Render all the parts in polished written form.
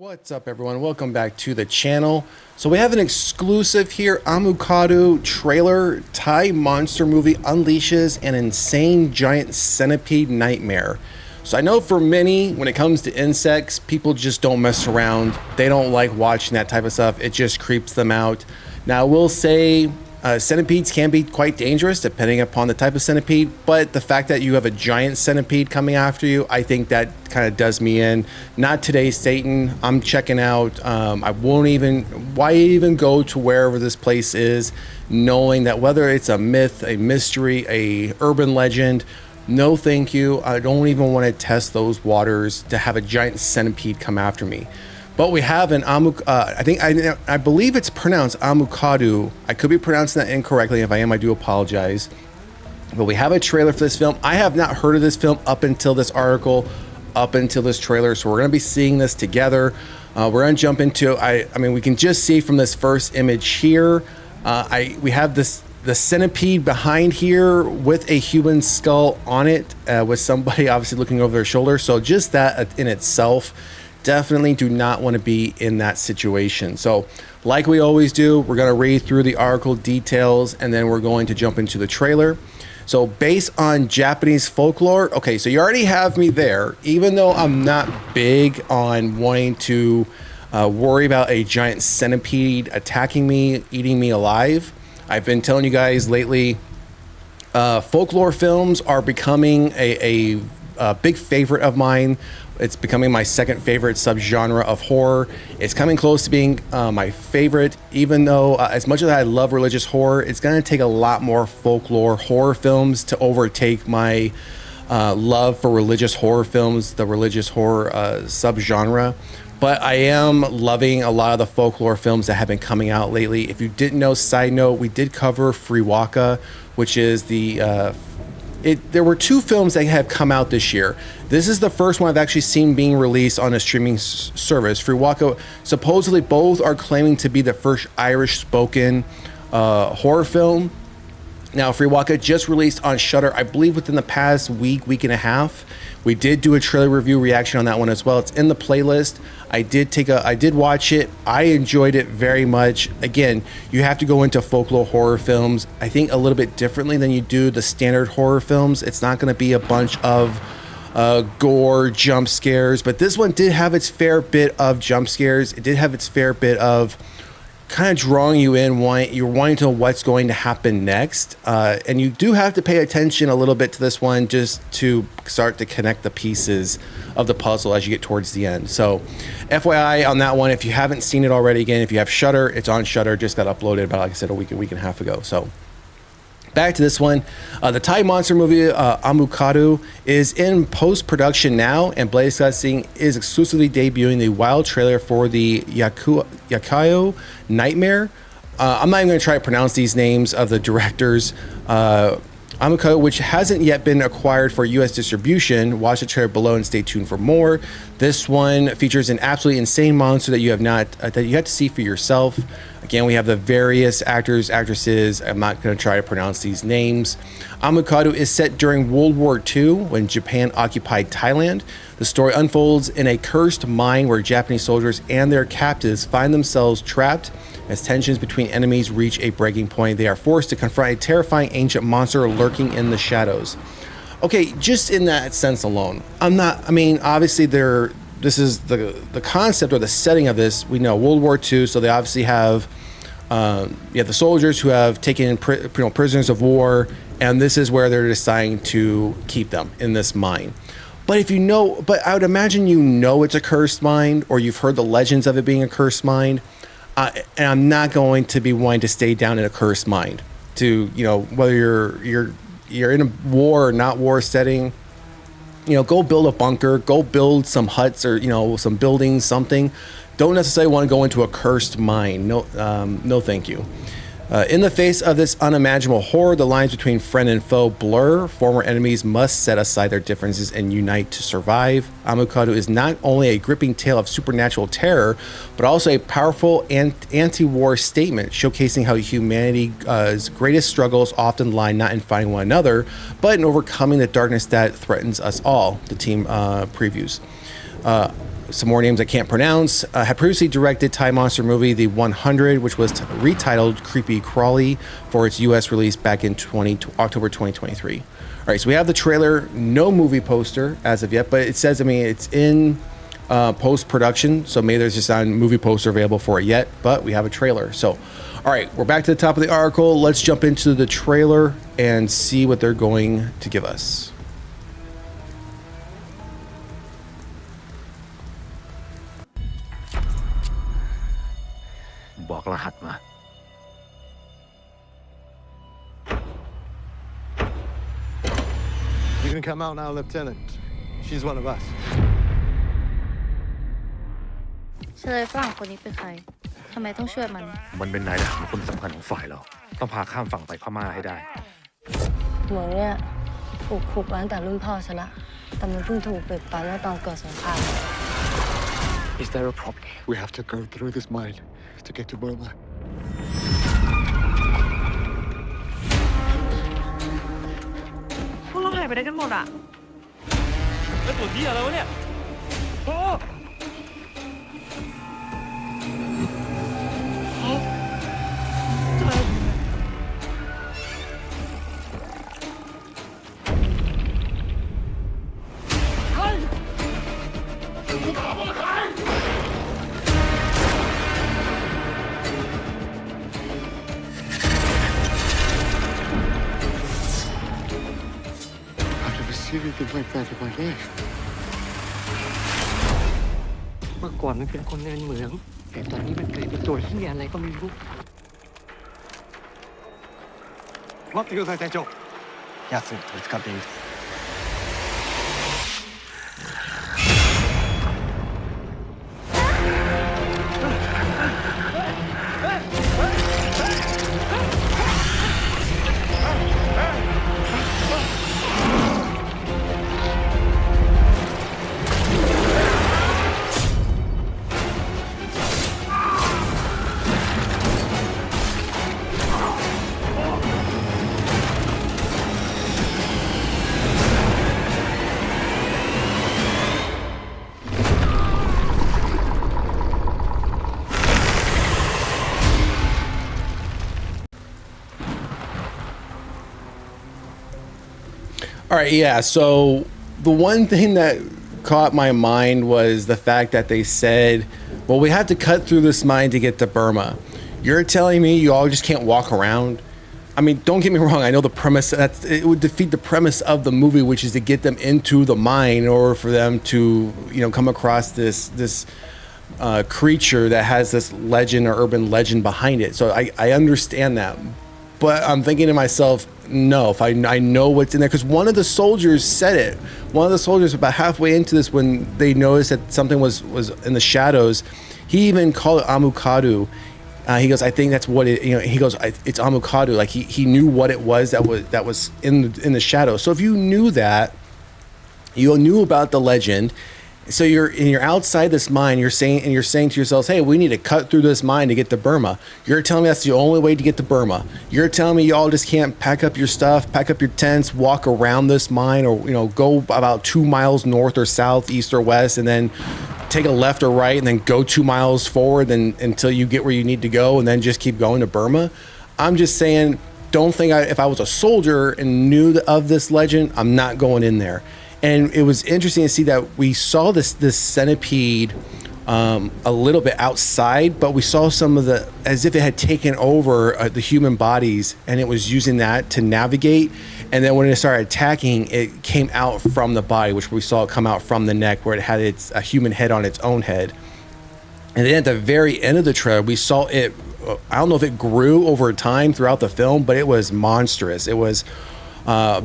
What's up, everyone? Welcome back to the channel. So we have an exclusive here, Amukadu trailer. Thai monster movie unleashes an insane giant centipede nightmare. So I know for many, when it comes to insects, people just don't mess around. They don't like watching that type of stuff. It just creeps them out. Now, I will say centipedes can be quite dangerous depending upon the type of centipede, but the fact that you have a giant centipede coming after you, I think that kind of does me in. Not today, Satan. I'm checking out. I won't even, why even go to wherever this place is, knowing that whether it's a myth, a mystery, a urban legend, no thank you. I don't even want to test those waters to have a giant centipede come after me. But we have an I believe it's pronounced Amukadu. I could be pronouncing that incorrectly. If I am, I do apologize. But we have a trailer for this film. I have not heard of this film up until this article, up until this trailer. So we're going to be seeing this together. We're going to jump into, I mean, we can just see from this first image here. We have the centipede behind here with a human skull on it, with somebody obviously looking over their shoulder. So just that in itself, definitely do not want to be in that situation. So like we always do, we're going to read through the article details and then we're going to jump into the trailer. So based on Japanese folklore, okay, so you already have me there. Even though I'm not big on wanting to worry about a giant centipede attacking me, eating me alive, I've been telling you guys lately, folklore films are becoming a big favorite of mine. It's becoming my second favorite subgenre of horror. It's coming close to being my favorite, even though as much as I love religious horror, it's going to take a lot more folklore horror films to overtake my love for religious horror films, the religious horror subgenre. But I am loving a lot of the folklore films that have been coming out lately. If you didn't know, side note, we did cover Freewaka, which is the there were two films that have come out this year. This is the first one I've actually seen being released on a streaming service. Freewaka, supposedly both are claiming to be the first Irish spoken horror film. Now, Freewaka just released on Shudder, I believe within the past week and a half. We did do a trailer review reaction on that one as well. It's in the playlist. I did watch it. I enjoyed it very much. Again, you have to go into folklore horror films, I think, a little bit differently than you do the standard horror films. It's not going to be a bunch of gore, jump scares, but this one did have its fair bit of jump scares. It did have its fair bit of kind of drawing you in, you're wanting to know what's going to happen next, and you do have to pay attention a little bit to this one just to start to connect the pieces of the puzzle as you get towards the end. So FYI on that one, if you haven't seen it already, again, if you have Shudder, it's on Shudder, just got uploaded about, like I said, a week and a half ago. So back to this one. The Thai monster movie Omukade is in post-production now, and Blaze Discussing is exclusively debuting the wild trailer for the Yakayo Nightmare. I'm not even going to try to pronounce these names of the directors. Amukadu, which hasn't yet been acquired for U.S. distribution. Watch the trailer below and stay tuned for more. This one features an absolutely insane monster that you have to see for yourself. Again, we have the various actors, actresses. I'm not going to try to pronounce these names. Amukadu is set during World War II when Japan occupied Thailand. The story unfolds in a cursed mine where Japanese soldiers and their captives find themselves trapped. As tensions between enemies reach a breaking point, they are forced to confront a terrifying ancient monster lurking in the shadows. Okay, just in that sense alone, obviously this is the concept or the setting of this. We know World War II, so they obviously have the soldiers who have taken prisoners of war, and this is where they're deciding to keep them in this mine. But I would imagine it's a cursed mine, or you've heard the legends of it being a cursed mine. And I'm not going to be wanting to stay down in a cursed mine. Whether you're in a war or not war setting, go build a bunker, go build some huts or some buildings, something. Don't necessarily want to go into a cursed mine. No, thank you. In the face of this unimaginable horror, the lines between friend and foe blur. Former enemies must set aside their differences and unite to survive. Amukadu is not only a gripping tale of supernatural terror, but also a powerful anti-war statement showcasing how humanity's greatest struggles often lie not in fighting one another, but in overcoming the darkness that threatens us all, the team previews. some more names I can't pronounce, had previously directed Thai monster movie The 100, which was retitled Creepy Crawly for its U.S. release back in October 2023. All right, so we have the trailer, no movie poster as of yet, but it says, I mean, it's in post-production, so maybe there's just not a movie poster available for it yet, but we have a trailer. So, all right, we're back to the top of the article. Let's jump into the trailer and see what they're going to give us. You can come out now, Lieutenant. She's one of us. เฉลยฝรั่งคนนี้เป็นใครทำไมต้องช่วยมัน มันเป็นนายทหารคนสำคัญของฝ่ายเราต้องพาข้ามฝั่งไปพม่าให้ได้ เหมือนเนี่ยถูกขุกไว้ตั้งแต่รุ่นพ่อฉันละแต่มันเพิ่งถูกปิดไปเมื่อตอนเกิดสงคราม Is there a problem? We have to go through this mine to get to Burma. พวกเราหายไปได้กันหมดอ่ะ แล้วตัวที่อะไรวะเนี่ยโอ้ I've never seen anything like that in my life. เมื่อก่อนมันเป็นคนในเหมืองแต่ตอนนี้มันกลายเป็นตัวที่อะไรก็ไม่รู้ 待ってください、隊長。奴に取り憑かっている。All right, yeah, so the one thing that caught my mind was the fact that they said, well, we have to cut through this mine to get to Burma. You're telling me you all just can't walk around? I mean, don't get me wrong, I know the premise, it would defeat the premise of the movie, which is to get them into the mine in order for them to, you know, come across this creature that has this legend or urban legend behind it. So I understand that. But I'm thinking to myself, no, if I know what's in there, because one of the soldiers said it. One of the soldiers about halfway into this, when they noticed that something was in the shadows, he even called it Amukadu. He goes, I think that's what it. You know, he goes, it's Amukadu. Like he knew what it was that was in the shadows. So if you knew that, you knew about the legend. So you're outside this mine. You're saying to yourselves, "Hey, we need to cut through this mine to get to Burma." You're telling me that's the only way to get to Burma. You're telling me y'all just can't pack up your stuff, pack up your tents, walk around this mine, or go about 2 miles north or south, east or west, and then take a left or right, and then go 2 miles forward, until you get where you need to go, and then just keep going to Burma. I'm just saying, don't think if I was a soldier and knew of this legend, I'm not going in there. And it was interesting to see that we saw this centipede a little bit outside, but we saw some of as if it had taken over the human bodies, and it was using that to navigate. And then when it started attacking, it came out from the body, which we saw it come out from the neck, where it had a human head on its own head. And then at the very end of the trailer, we saw it. I don't know if it grew over time throughout the film, but it was monstrous. It was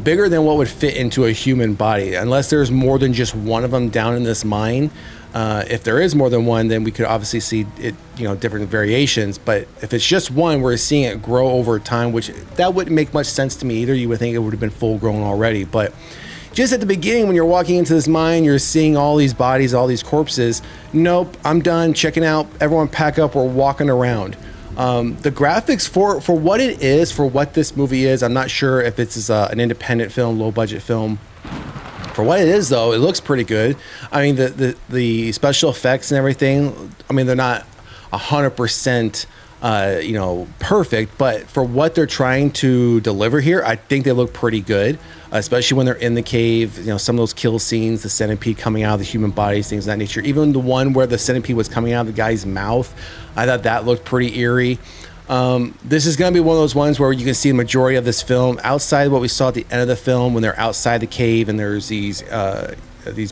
bigger than what would fit into a human body, unless there's more than just one of them down in this mine. If there is more than one, then we could obviously see it, different variations. But if it's just one, we're seeing it grow over time, which that wouldn't make much sense to me either. You would think it would have been full grown already. But just at the beginning, when you're walking into this mine, you're seeing all these bodies, all these corpses. Nope, I'm done checking out. Everyone pack up. We're walking around. The graphics for what it is, for what this movie is, I'm not sure if it's an independent film, low budget film For what it is, though, it looks pretty good. I mean, the special effects and everything, I mean, they're not 100%, perfect, but for what they're trying to deliver here, I think they look pretty good, especially when they're in the cave. Some of those kill scenes, the centipede coming out of the human bodies, things of that nature. Even the one where the centipede was coming out of the guy's mouth, I thought that looked pretty eerie. This is going to be one of those ones where you can see the majority of this film outside what we saw at the end of the film when they're outside the cave and there's these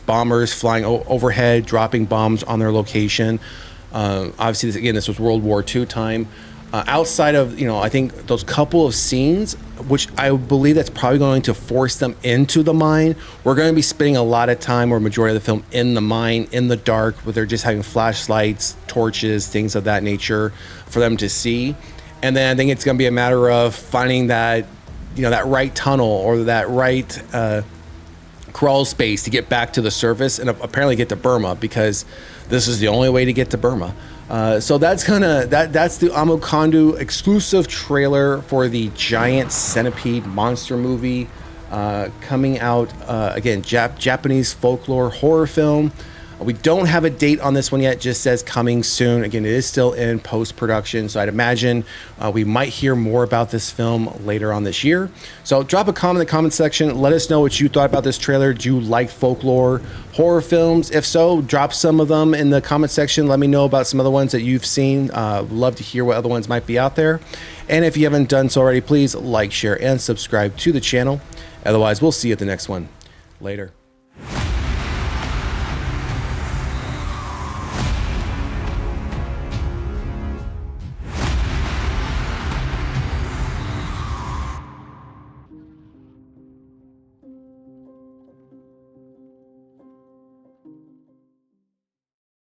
bombers flying overhead, dropping bombs on their location. Obviously, this was World War II time. Outside of, I think those couple of scenes, which I believe that's probably going to force them into the mine. We're going to be spending a lot of time or majority of the film in the mine, in the dark, where they're just having flashlights, torches, things of that nature for them to see. And then I think it's going to be a matter of finding that, that right tunnel or that right crawl space to get back to the surface and apparently get to Burma, because this is the only way to get to Burma. So that's the Amukadu exclusive trailer for the giant centipede monster movie coming out, again, Japanese folklore horror film. We don't have a date on this one yet, just says coming soon. Again, it is still in post-production, so I'd imagine we might hear more about this film later on this year. So drop a comment in the comment section. Let us know what you thought about this trailer. Do you like folklore horror films? If so, drop some of them in the comment section. Let me know about some other ones that you've seen. Love to hear what other ones might be out there. And if you haven't done so already, please like, share, and subscribe to the channel. Otherwise, we'll see you at the next one. Later.